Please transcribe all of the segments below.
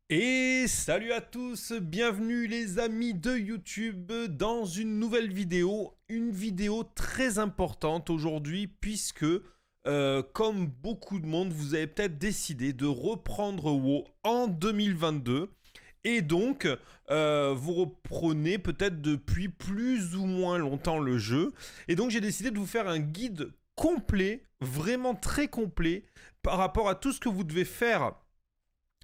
Et salut à tous, bienvenue les amis de YouTube dans une nouvelle vidéo, une vidéo très importante aujourd'hui puisque comme beaucoup de monde vous avez peut-être décidé de reprendre WoW en 2022 et donc vous reprenez peut-être depuis plus ou moins longtemps le jeu et donc j'ai décidé de vous faire un guide complet, vraiment très complet par rapport à tout ce que vous devez faire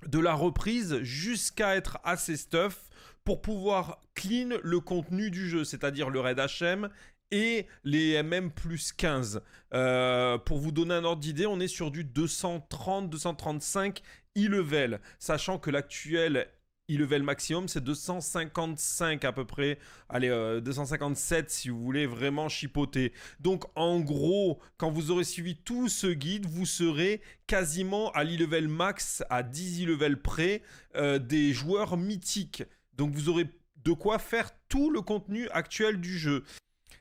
de la reprise jusqu'à être assez stuff pour pouvoir clean le contenu du jeu, c'est-à-dire le raid HM et les MM plus 15. Pour vous donner un ordre d'idée, on est sur du 230-235 e-level, sachant que l'actuel e-level maximum c'est 255 à peu près, allez 257 si vous voulez vraiment chipoter. Donc en gros, quand vous aurez suivi tout ce guide, vous serez quasiment à l'e-level max, à 10 e-level près, des joueurs mythiques. Donc vous aurez de quoi faire tout le contenu actuel du jeu.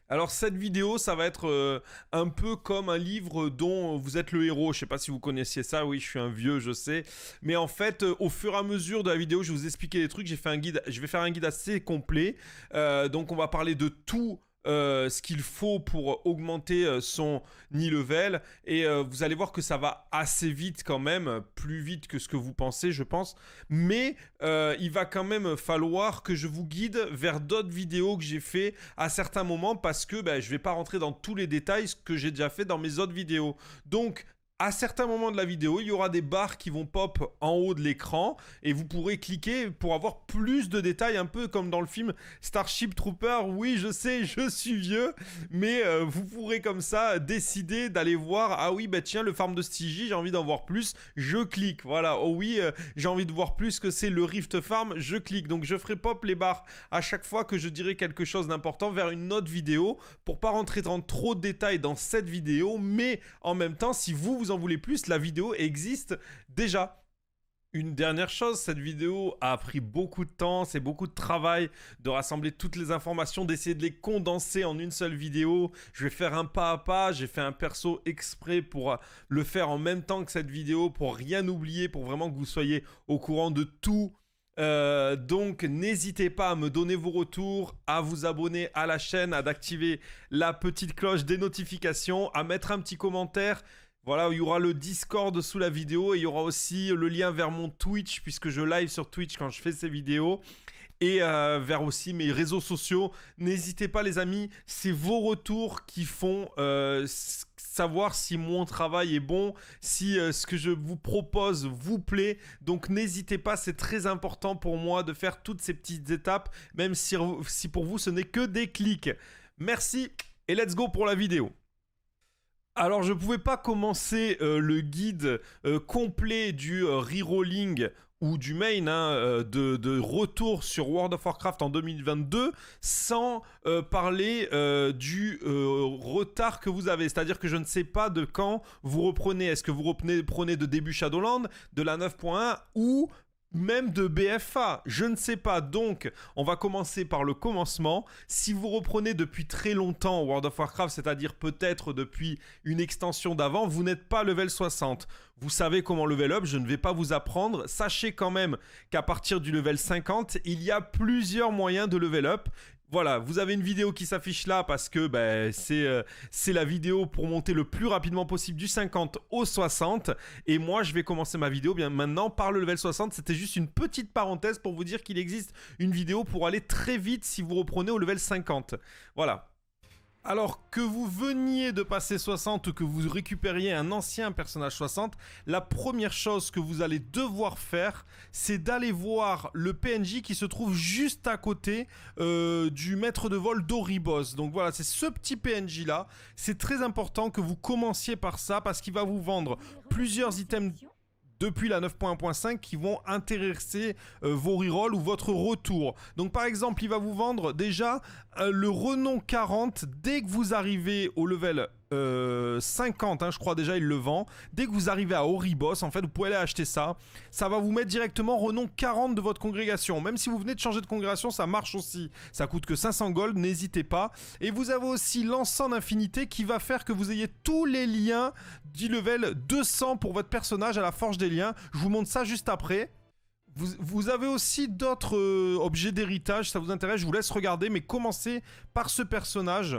Alors cette vidéo, ça va être un peu comme un livre dont vous êtes le héros. Je sais pas si vous connaissiez ça, oui, je suis un vieux, je sais. Mais en fait, au fur et à mesure de la vidéo, je vais vous expliquer des trucs. Je vais faire un guide assez complet. Donc on va parler de tout. Ce qu'il faut pour augmenter son e-level et vous allez voir que ça va assez vite quand même, plus vite que ce que vous pensez je pense, mais il va quand même falloir que je vous guide vers d'autres vidéos que j'ai fait à certains moments parce que je vais pas rentrer dans tous les détails ce que j'ai déjà fait dans mes autres vidéos. Donc à certains moments de la vidéo, il y aura des barres qui vont pop en haut de l'écran et vous pourrez cliquer pour avoir plus de détails, un peu comme dans le film Starship Trooper. Oui, je sais, je suis vieux, mais vous pourrez comme ça décider d'aller voir. Ah oui, tiens, le farm de Stygie, j'ai envie d'en voir plus, je clique. Voilà, oh oui, j'ai envie de voir plus que c'est le Rift Farm, je clique. Donc je ferai pop les barres à chaque fois que je dirai quelque chose d'important vers une autre vidéo pour pas rentrer dans trop de détails dans cette vidéo, mais en même temps, si vous en voulez plus, la vidéo existe déjà. Une dernière chose, cette vidéo a pris beaucoup de temps, c'est beaucoup de travail de rassembler toutes les informations, d'essayer de les condenser en une seule vidéo. Je vais faire un pas à pas, j'ai fait un perso exprès pour le faire en même temps que cette vidéo, pour rien oublier, pour vraiment que vous soyez au courant de tout. Donc n'hésitez pas à me donner vos retours, à vous abonner à la chaîne, à d'activer la petite cloche des notifications, à mettre un petit commentaire. Voilà, il y aura le Discord sous la vidéo et il y aura aussi le lien vers mon Twitch puisque je live sur Twitch quand je fais ces vidéos et vers aussi mes réseaux sociaux. N'hésitez pas les amis, c'est vos retours qui font savoir si mon travail est bon, si ce que je vous propose vous plaît. Donc n'hésitez pas, c'est très important pour moi de faire toutes ces petites étapes, même si pour vous ce n'est que des clics. Merci et let's go pour la vidéo. Alors je pouvais pas commencer le guide complet du rerolling ou du main de retour sur World of Warcraft en 2022 sans parler du retard que vous avez. C'est-à-dire que je ne sais pas de quand vous reprenez. Est-ce que vous reprenez de début Shadowland, de la 9.1 ou même de BFA, je ne sais pas. Donc, on va commencer par le commencement. Si vous reprenez depuis très longtemps World of Warcraft, c'est-à-dire peut-être depuis une extension d'avant, vous n'êtes pas level 60. Vous savez comment level up, je ne vais pas vous apprendre. Sachez quand même qu'à partir du level 50, il y a plusieurs moyens de level up. Voilà, vous avez une vidéo qui s'affiche là parce que c'est la vidéo pour monter le plus rapidement possible du 50 au 60. Et moi, je vais commencer ma vidéo bien maintenant par le level 60. C'était juste une petite parenthèse pour vous dire qu'il existe une vidéo pour aller très vite si vous reprenez au level 50. Voilà. Alors que vous veniez de passer 60 ou que vous récupériez un ancien personnage 60, la première chose que vous allez devoir faire, c'est d'aller voir le PNJ qui se trouve juste à côté du maître de vol d'Oribos. Donc voilà, c'est ce petit PNJ là. C'est très important que vous commenciez par ça parce qu'il va vous vendre plusieurs items depuis la 9.1.5 qui vont intéresser vos rerolls ou votre retour. Donc par exemple, il va vous vendre déjà le renom 40 dès que vous arrivez au level 50, je crois déjà il le vend. Dès que vous arrivez à Oribos, en fait, vous pouvez aller acheter ça. Ça va vous mettre directement renom 40 de votre congrégation. Même si vous venez de changer de congrégation, ça marche aussi. Ça coûte que 500 gold, n'hésitez pas. Et vous avez aussi l'encens d'infinité qui va faire que vous ayez tous les liens du level 200 pour votre personnage à la forge des liens. Je vous montre ça juste après. Vous avez aussi d'autres objets d'héritage, ça vous intéresse, je vous laisse regarder, mais commencez par ce personnage.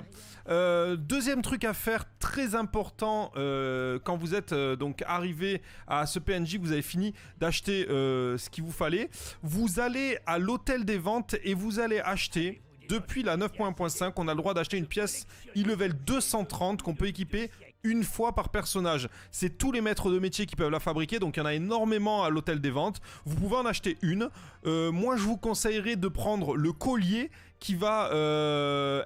Deuxième truc à faire, très important, quand vous êtes donc arrivé à ce PNJ, vous avez fini d'acheter ce qu'il vous fallait, vous allez à l'hôtel des ventes et vous allez acheter, depuis la 9.1.5, on a le droit d'acheter une pièce e-level 230 qu'on peut équiper une fois par personnage. C'est tous les maîtres de métier qui peuvent la fabriquer, donc il y en a énormément à l'hôtel des ventes. Vous pouvez en acheter une. Moi, je vous conseillerais de prendre le collier qui va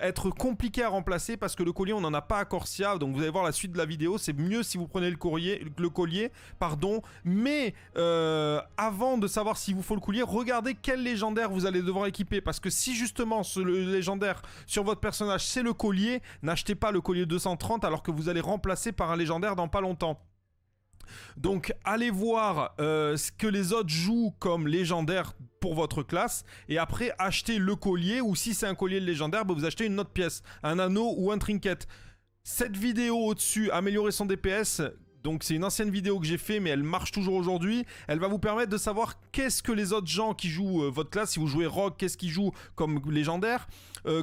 être compliqué à remplacer parce que le collier, on n'en a pas à Corsia. Donc vous allez voir la suite de la vidéo. C'est mieux si vous prenez le collier. Mais avant de savoir s'il vous faut le collier, regardez quel légendaire vous allez devoir équiper. Parce que si justement le légendaire sur votre personnage, c'est le collier, n'achetez pas le collier 230 alors que vous allez remplacer par un légendaire dans pas longtemps. Donc allez voir ce que les autres jouent comme légendaire pour votre classe et après achetez le collier, ou si c'est un collier légendaire, bah, vous achetez une autre pièce, un anneau ou un trinket. Cette vidéo au-dessus, améliorer son DPS, donc c'est une ancienne vidéo que j'ai fait mais elle marche toujours aujourd'hui. Elle va vous permettre de savoir qu'est-ce que les autres gens qui jouent votre classe, si vous jouez rogue, qu'est-ce qu'ils jouent comme légendaire,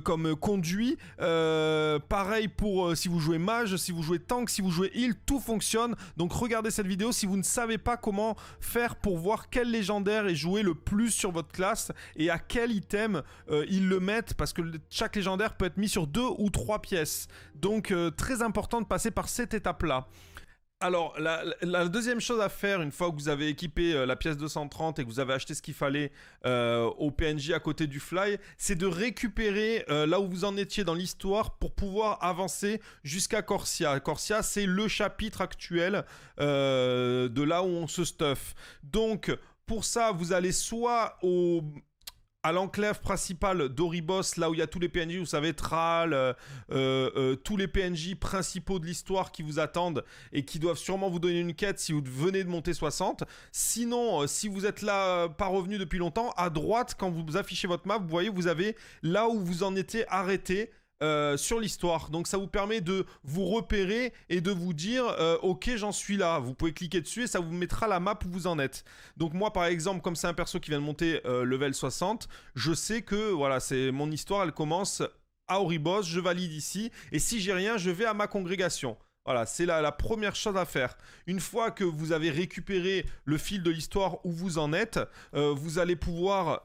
comme conduit. Pareil pour si vous jouez mage, si vous jouez tank, si vous jouez heal, tout fonctionne. Donc regardez cette vidéo si vous ne savez pas comment faire pour voir quel légendaire est joué le plus sur votre classe et à quel item ils le mettent, parce que chaque légendaire peut être mis sur 2 ou 3 pièces. Donc très important de passer par cette étape-là. Alors, la deuxième chose à faire, une fois que vous avez équipé la pièce 230 et que vous avez acheté ce qu'il fallait au PNJ à côté du fly, c'est de récupérer là où vous en étiez dans l'histoire pour pouvoir avancer jusqu'à Corsia. Corsia, c'est le chapitre actuel de là où on se stuff. Donc, pour ça, vous allez soit à l'enclave principale d'Oribos, là où il y a tous les PNJ, vous savez, Thrall, tous les PNJ principaux de l'histoire qui vous attendent et qui doivent sûrement vous donner une quête si vous venez de monter 60. Sinon, si vous êtes là, pas revenu depuis longtemps, à droite, quand vous affichez votre map, vous voyez, vous avez là où vous en étiez arrêté. Sur l'histoire, donc ça vous permet de vous repérer et de vous dire ok, j'en suis là. Vous pouvez cliquer dessus et ça vous mettra la map où vous en êtes. Donc moi par exemple, comme c'est un perso qui vient de monter level 60, je sais que voilà, c'est mon histoire, elle commence à Oribos, je valide ici et si j'ai rien, je vais à ma congrégation. Voilà, c'est la première chose à faire. Une fois que vous avez récupéré le fil de l'histoire où vous en êtes, vous allez pouvoir...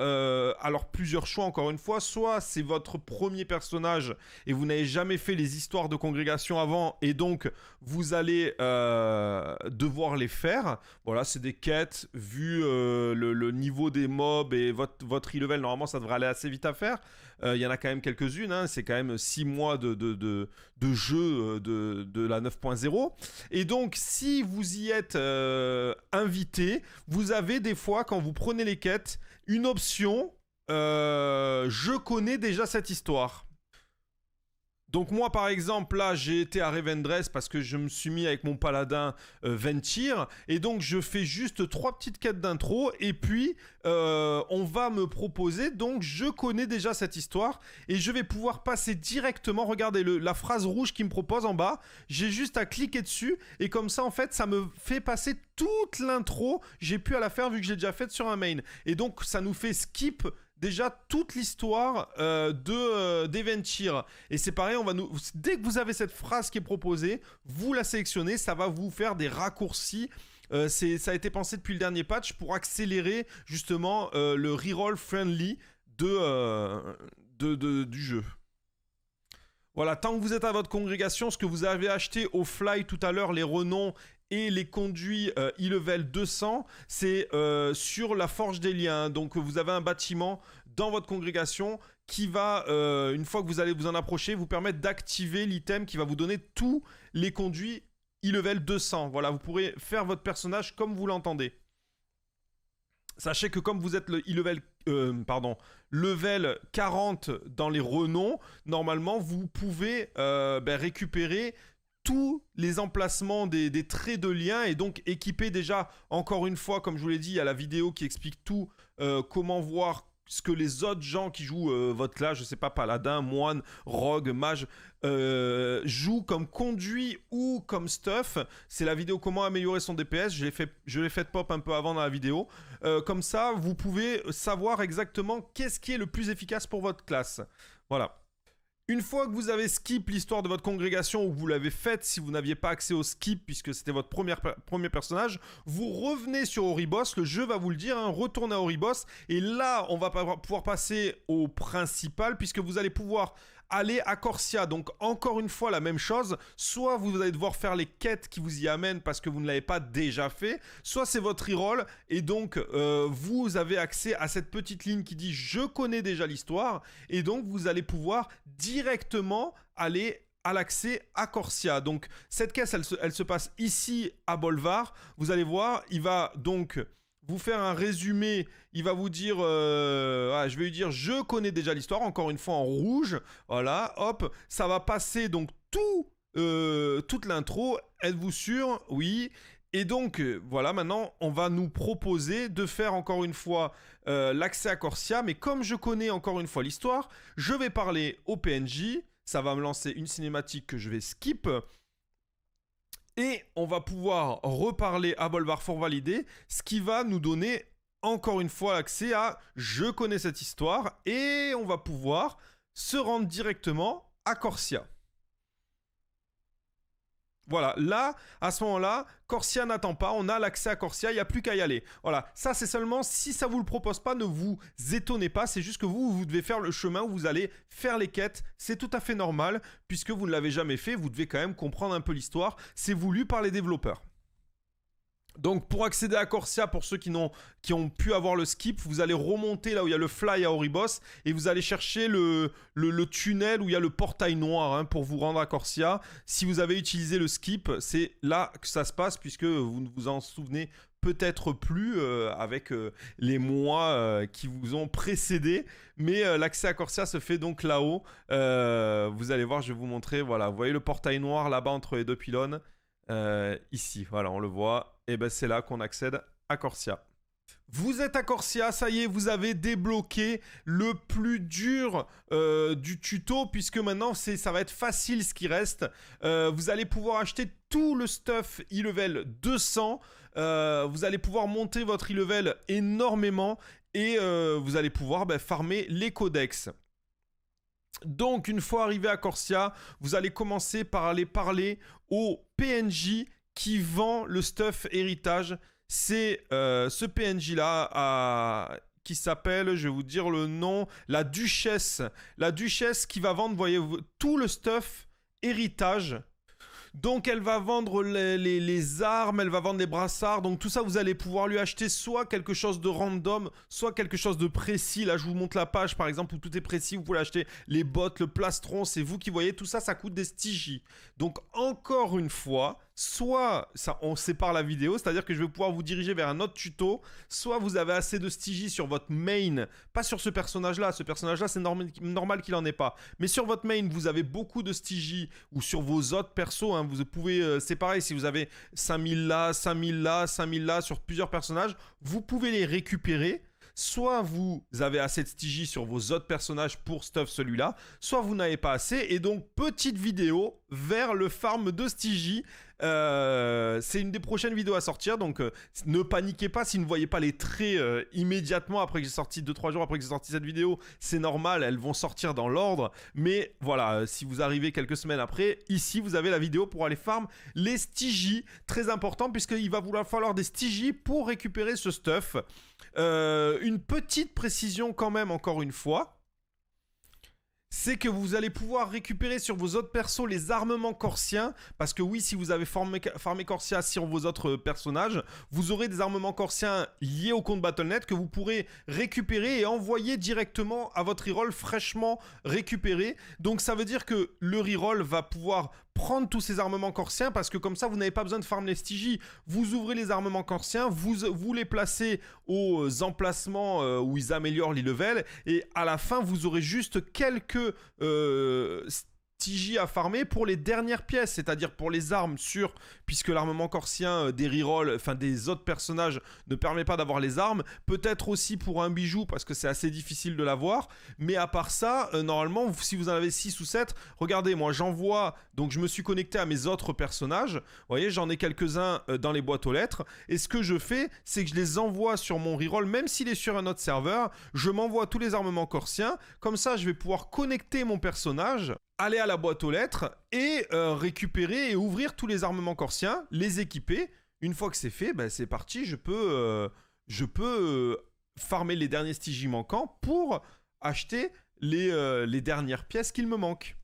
alors, plusieurs choix, encore une fois. Soit c'est votre premier personnage et vous n'avez jamais fait les histoires de congrégation avant et donc vous allez devoir les faire. Voilà, c'est des quêtes. Vu le niveau des mobs et votre e-level, normalement, ça devrait aller assez vite à faire. Il y en a quand même quelques-unes, hein. C'est quand même 6 mois de jeu de la 9.0. Et donc, si vous y êtes invité, vous avez des fois, quand vous prenez les quêtes, une option je connais déjà cette histoire. Donc moi par exemple là j'ai été à Revendreth parce que je me suis mis avec mon paladin Ventir et donc je fais juste 3 petites quêtes d'intro et puis on va me proposer, donc je connais déjà cette histoire et je vais pouvoir passer directement, regardez la phrase rouge qui me propose en bas, j'ai juste à cliquer dessus et comme ça en fait ça me fait passer toute l'intro, j'ai pu à la faire vu que j'ai déjà faite sur un main et donc ça nous fait skip déjà toute l'histoire d'Eventir. Et c'est pareil, dès que vous avez cette phrase qui est proposée, vous la sélectionnez, ça va vous faire des raccourcis. Ça a été pensé depuis le dernier patch pour accélérer justement le reroll friendly du jeu. Voilà, tant que vous êtes à votre congrégation, ce que vous avez acheté au fly tout à l'heure, les renoms et les conduits e-level 200, c'est sur la Forge des Liens. Donc vous avez un bâtiment dans votre congrégation qui va, une fois que vous allez vous en approcher, vous permettre d'activer l'item qui va vous donner tous les conduits e-level 200. Voilà, vous pourrez faire votre personnage comme vous l'entendez. Sachez que comme vous êtes le level 40 dans les renoms, normalement vous pouvez récupérer tous les emplacements des traits de lien et donc équiper déjà, encore une fois, comme je vous l'ai dit, il y a la vidéo qui explique tout, comment voir ce que les autres gens qui jouent votre classe, je sais pas, paladin, moine, rogue, mage, jouent comme conduit ou comme stuff. C'est la vidéo comment améliorer son DPS. Je l'ai fait pop un peu avant dans la vidéo. Comme ça, vous pouvez savoir exactement qu'est-ce qui est le plus efficace pour votre classe. Voilà. Une fois que vous avez skip l'histoire de votre congrégation ou que vous l'avez faite, si vous n'aviez pas accès au skip puisque c'était votre premier personnage, vous revenez sur Oribos, le jeu va vous le dire, hein, retournez à Oribos, et là on va pouvoir passer au principal puisque vous allez pouvoir aller à Corsia. Donc encore une fois la même chose, soit vous allez devoir faire les quêtes qui vous y amènent parce que vous ne l'avez pas déjà fait, soit c'est votre reroll et donc vous avez accès à cette petite ligne qui dit je connais déjà l'histoire, et donc vous allez pouvoir directement aller à l'accès à Corsia. Donc cette caisse elle se passe ici à Bolvar. Vous allez voir, il va donc vous faire un résumé, il va vous dire, je vais lui dire, je connais déjà l'histoire, encore une fois en rouge, voilà, hop, ça va passer donc toute l'intro, êtes-vous sûr? Oui, et donc, voilà, maintenant, on va nous proposer de faire encore une fois l'accès à Corsia, mais comme je connais encore une fois l'histoire, je vais parler au PNJ, ça va me lancer une cinématique que je vais skip. Et on va pouvoir reparler à Bolvar pour valider, ce qui va nous donner encore une fois accès à « je connais cette histoire » et on va pouvoir se rendre directement à Corsia. Voilà, là, à ce moment-là, Corsia n'attend pas, on a l'accès à Corsia, il n'y a plus qu'à y aller. Voilà, ça c'est seulement si ça ne vous le propose pas, ne vous étonnez pas, c'est juste que vous devez faire le chemin où vous allez faire les quêtes, c'est tout à fait normal, puisque vous ne l'avez jamais fait, vous devez quand même comprendre un peu l'histoire, c'est voulu par les développeurs. Donc pour accéder à Corsia, pour ceux qui ont pu avoir le skip, vous allez remonter là où il y a le fly à Oribos et vous allez chercher le tunnel où il y a le portail noir hein, pour vous rendre à Corsia. Si vous avez utilisé le skip, c'est là que ça se passe puisque vous ne vous en souvenez peut-être plus avec les mois qui vous ont précédé. Mais l'accès à Corsia se fait donc là-haut. Vous allez voir, je vais vous montrer. Voilà, vous voyez le portail noir là-bas entre les deux pylônes. Ici, voilà, on le voit. Et ben c'est là qu'on accède à Corsia. Vous êtes à Corsia, ça y est, vous avez débloqué le plus dur du tuto, puisque maintenant ça va être facile ce qui reste. Vous allez pouvoir acheter tout le stuff e-level 200. Vous allez pouvoir monter votre e-level énormément et vous allez pouvoir farmer les codex. Donc une fois arrivé à Corsia, vous allez commencer par aller parler au PNJ qui vend le stuff héritage. C'est ce PNJ là qui s'appelle, je vais vous dire le nom, la Duchesse. La Duchesse qui va vendre, voyez-vous, tout le stuff héritage. Donc elle va vendre les armes, elle va vendre les brassards, donc tout ça vous allez pouvoir lui acheter soit quelque chose de random, soit quelque chose de précis. Là je vous montre la page par exemple où tout est précis, vous pouvez acheter les bottes, le plastron, c'est vous qui voyez, tout ça, ça coûte des stygies. Donc encore une fois, soit on sépare la vidéo, c'est-à-dire que je vais pouvoir vous diriger vers un autre tuto, soit vous avez assez de stygies sur votre main, pas sur ce personnage-là c'est normal qu'il en ait pas, mais sur votre main vous avez beaucoup de stygies, ou sur vos autres persos, hein, vous pouvez, c'est pareil, si vous avez 5000 là, 5000 là, 5000 là, sur plusieurs personnages, vous pouvez les récupérer. Soit vous avez assez de stygies sur vos autres personnages pour stuff celui-là, soit vous n'avez pas assez, et donc petite vidéo vers le farm de stygies. C'est une des prochaines vidéos à sortir, donc ne paniquez pas si vous ne voyez pas les traits immédiatement après que j'ai sorti, 2-3 jours après que j'ai sorti cette vidéo, c'est normal, elles vont sortir dans l'ordre, mais voilà, si vous arrivez quelques semaines après, ici vous avez la vidéo pour aller farm les stygies, très important puisqu'il va vous falloir des stygies pour récupérer ce stuff. Une petite précision quand même, encore une fois, c'est que vous allez pouvoir récupérer sur vos autres persos les armements corsiens, parce que oui, si vous avez farmé Corsia sur vos autres personnages, vous aurez des armements corsiens liés au compte Battle.net que vous pourrez récupérer et envoyer directement à votre reroll fraîchement récupéré. Donc ça veut dire que le reroll va pouvoir prendre tous ces armements corsiens, parce que comme ça vous n'avez pas besoin de farm les stygies, vous ouvrez les armements corsiens, vous les placez aux emplacements où ils améliorent les levels, et à la fin vous aurez juste quelques Stygie à farmer pour les dernières pièces, c'est-à-dire pour les armes sûres, puisque l'armement corsien des rerolls, enfin des autres personnages ne permet pas d'avoir les armes, peut-être aussi pour un bijou parce que c'est assez difficile de l'avoir, mais à part ça, normalement si vous en avez 6 ou 7, regardez, moi j'envoie, donc je me suis connecté à mes autres personnages, vous voyez j'en ai quelques-uns dans les boîtes aux lettres, et ce que je fais, c'est que je les envoie sur mon reroll, même s'il est sur un autre serveur, je m'envoie tous les armements corsiens, comme ça je vais pouvoir connecter mon personnage, aller à la boîte aux lettres et récupérer et ouvrir tous les armements corsiens, les équiper. Une fois que c'est fait, ben c'est parti, je peux farmer les derniers Stygie manquants pour acheter les dernières pièces qu'il me manque.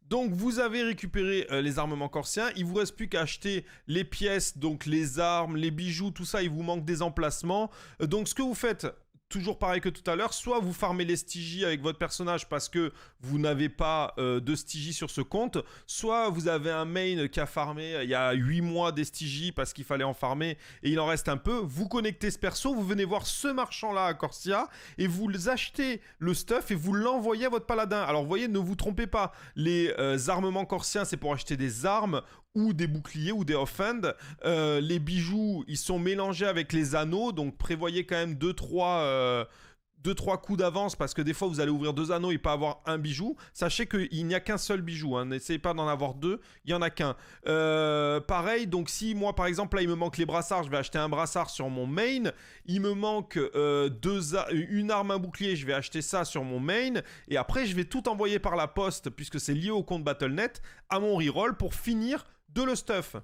Donc vous avez récupéré les armements corsiens, il vous reste plus qu'à acheter les pièces, donc les armes, les bijoux, tout ça, il vous manque des emplacements. Donc ce que vous faites, toujours pareil que tout à l'heure, soit vous farmez les Stygie avec votre personnage parce que vous n'avez pas de Stygie sur ce compte, soit vous avez un main qui a farmé il y a 8 mois des Stygie parce qu'il fallait en farmer et il en reste un peu, vous connectez ce perso, vous venez voir ce marchand-là à Corsia et vous achetez le stuff et vous l'envoyez à votre paladin. Alors vous voyez, ne vous trompez pas, les armements corsiens c'est pour acheter des armes ou des boucliers ou des offhand. Les bijoux, ils sont mélangés avec les anneaux, donc prévoyez quand même 2-3 coups d'avance parce que des fois vous allez ouvrir 2 anneaux et pas avoir un bijou. Sachez qu'il n'y a qu'un seul bijou, hein. N'essayez pas d'en avoir 2, il n'y en a qu'un. Pareil, donc si moi par exemple là il me manque les brassards, je vais acheter un brassard sur mon main. Il me manque une arme, un bouclier, je vais acheter ça sur mon main. Et après je vais tout envoyer par la poste, puisque c'est lié au compte Battle.net, à mon reroll pour finir de le stuff.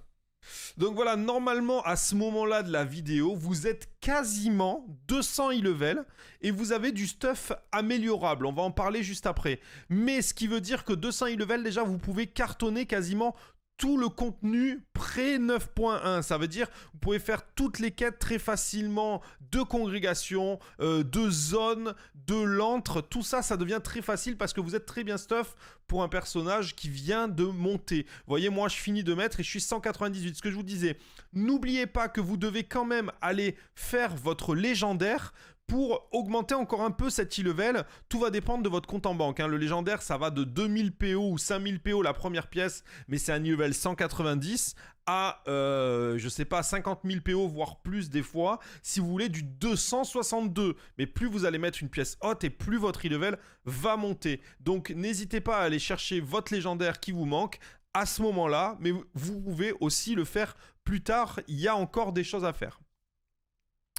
Donc voilà, normalement à ce moment-là de la vidéo, vous êtes quasiment 200 e-level et vous avez du stuff améliorable, on va en parler juste après. Mais ce qui veut dire que 200 e-level, déjà vous pouvez cartonner quasiment tout le contenu pré 9.1, ça veut dire vous pouvez faire toutes les quêtes très facilement de congrégation, de zone, de l'antre, tout ça, ça devient très facile parce que vous êtes très bien stuff pour un personnage qui vient de monter. Vous voyez, moi je finis de mettre et je suis 198, ce que je vous disais. N'oubliez pas que vous devez quand même aller faire votre légendaire pour augmenter encore un peu cet e-level. Tout va dépendre de votre compte en banque, hein. Le légendaire, ça va de 2000 PO ou 5000 PO la première pièce, mais c'est un e-level 190 à, je sais pas, 50 000 PO, voire plus des fois, si vous voulez du 262. Mais plus vous allez mettre une pièce haute et plus votre e-level va monter. Donc n'hésitez pas à aller chercher votre légendaire qui vous manque à ce moment-là, mais vous pouvez aussi le faire plus tard, il y a encore des choses à faire.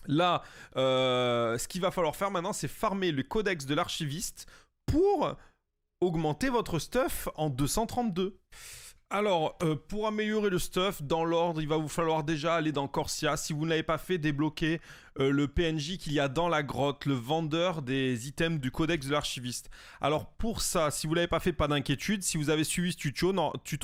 Là, ce qu'il va falloir faire maintenant, c'est farmer le codex de l'archiviste pour augmenter votre stuff en 232. Alors, pour améliorer le stuff, dans l'ordre, il va vous falloir déjà aller dans Corsia. Si vous ne l'avez pas fait, débloquer le PNJ qu'il y a dans la grotte, le vendeur des items du codex de l'archiviste. Alors pour ça, si vous ne l'avez pas fait, pas d'inquiétude. Si vous avez suivi ce tuto,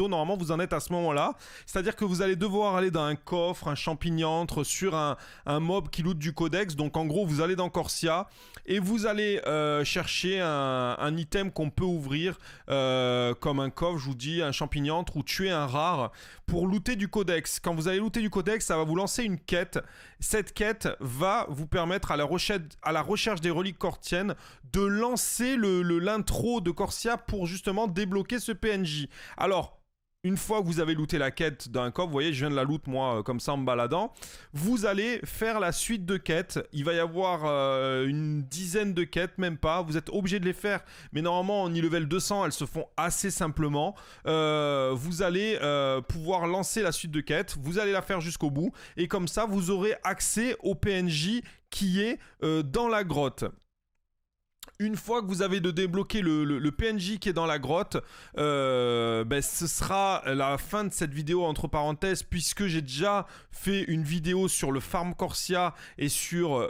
normalement vous en êtes à ce moment-là. C'est-à-dire que vous allez devoir aller dans un coffre, un champignon, sur un mob qui loot du codex. Donc en gros, vous allez dans Corsia et vous allez chercher un item qu'on peut ouvrir comme un coffre, je vous dis, un champignon, ou tuer un rare pour looter du codex. Quand vous allez looter du codex, ça va vous lancer une quête. Cette quête va vous permettre à la recherche des reliques corsiennes de lancer l'intro de Corsia pour justement débloquer ce PNJ. Alors, une fois que vous avez looté la quête d'un coffre, vous voyez, je viens de la loot moi comme ça en me baladant, vous allez faire la suite de quêtes. Il va y avoir une dizaine de quêtes, même pas. Vous êtes obligé de les faire, mais normalement en e-level 200, elles se font assez simplement. Vous allez pouvoir lancer la suite de quêtes, vous allez la faire jusqu'au bout, et comme ça, vous aurez accès au PNJ qui est dans la grotte. Une fois que vous avez débloqué le PNJ qui est dans la grotte, ce sera la fin de cette vidéo entre parenthèses, puisque j'ai déjà fait une vidéo sur le farm Corsia et sur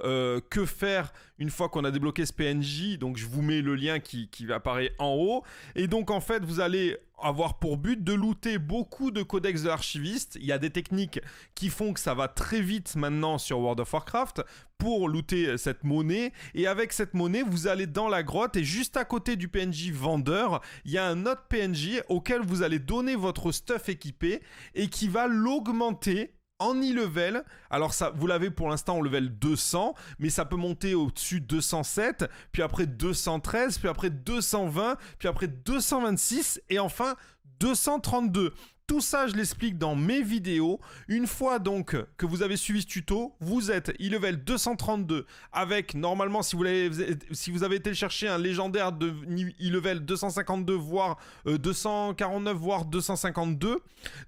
que faire une fois qu'on a débloqué ce PNJ. Donc je vous mets le lien qui apparaît en haut. Et donc en fait vous allez avoir pour but de looter beaucoup de codex de l'archiviste. Il y a des techniques qui font que ça va très vite maintenant sur World of Warcraft pour looter cette monnaie. Et avec cette monnaie, vous allez dans la grotte et juste à côté du PNJ vendeur, il y a un autre PNJ auquel vous allez donner votre stuff équipé et qui va l'augmenter en e-level, alors ça, vous l'avez pour l'instant au level 200, mais ça peut monter au-dessus de 207, puis après 213, puis après 220, puis après 226, et enfin 232. Tout ça, je l'explique dans mes vidéos. Une fois donc que vous avez suivi ce tuto, vous êtes e-level 232 avec, normalement, si vous avez été chercher un légendaire de e-level 252, voire 249, voire 252.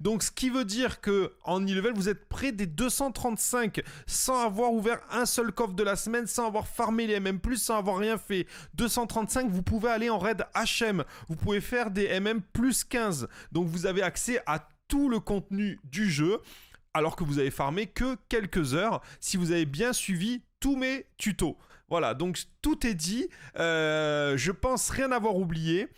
Donc, ce qui veut dire que en e-level, vous êtes près des 235 sans avoir ouvert un seul coffre de la semaine, sans avoir farmé les MM+, sans avoir rien fait. 235, vous pouvez aller en raid HM. Vous pouvez faire des MM plus 15. Donc, vous avez accès à tout le contenu du jeu, alors que vous avez farmé que quelques heures, si vous avez bien suivi tous mes tutos. Voilà, donc tout est dit. Je pense rien avoir oublié.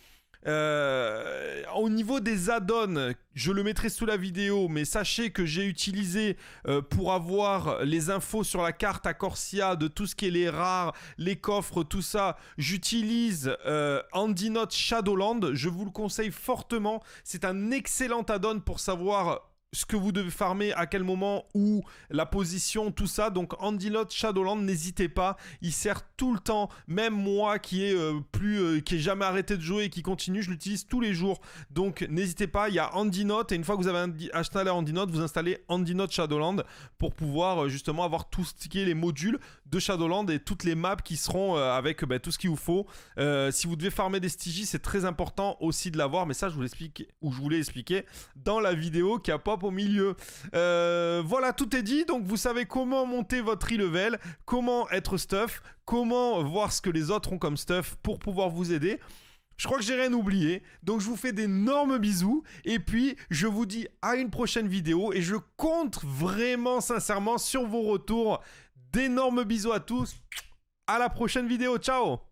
Au niveau des add-ons, je le mettrai sous la vidéo, mais sachez que j'ai utilisé pour avoir les infos sur la carte à Corsia de tout ce qui est les rares, les coffres, tout ça. J'utilise Handinote Shadowland. Je vous le conseille fortement. C'est un excellent add-on pour savoir ce que vous devez farmer, à quel moment, où, la position, tout ça. Donc Handinote Shadowland, n'hésitez pas, il sert tout le temps. Même moi qui ai jamais arrêté de jouer et qui continue, je l'utilise tous les jours. Donc n'hésitez pas, il y a Handinote, et une fois que vous avez installé Handinote, vous installez Handinote Shadowland pour pouvoir justement avoir tout ce qui est les modules de Shadowland et toutes les maps qui seront avec tout ce qu'il vous faut. Si vous devez farmer des Stygies, c'est très important aussi de l'avoir, mais ça je vous l'ai expliqué dans la vidéo qui a pop au milieu. Voilà, tout est dit. Donc vous savez comment monter votre e-level, comment être stuff, comment voir ce que les autres ont comme stuff pour pouvoir vous aider. Je crois que j'ai rien oublié, donc je vous fais d'énormes bisous, et puis je vous dis à une prochaine vidéo, et je compte vraiment sincèrement sur vos retours. D'énormes bisous à tous, à la prochaine vidéo, ciao!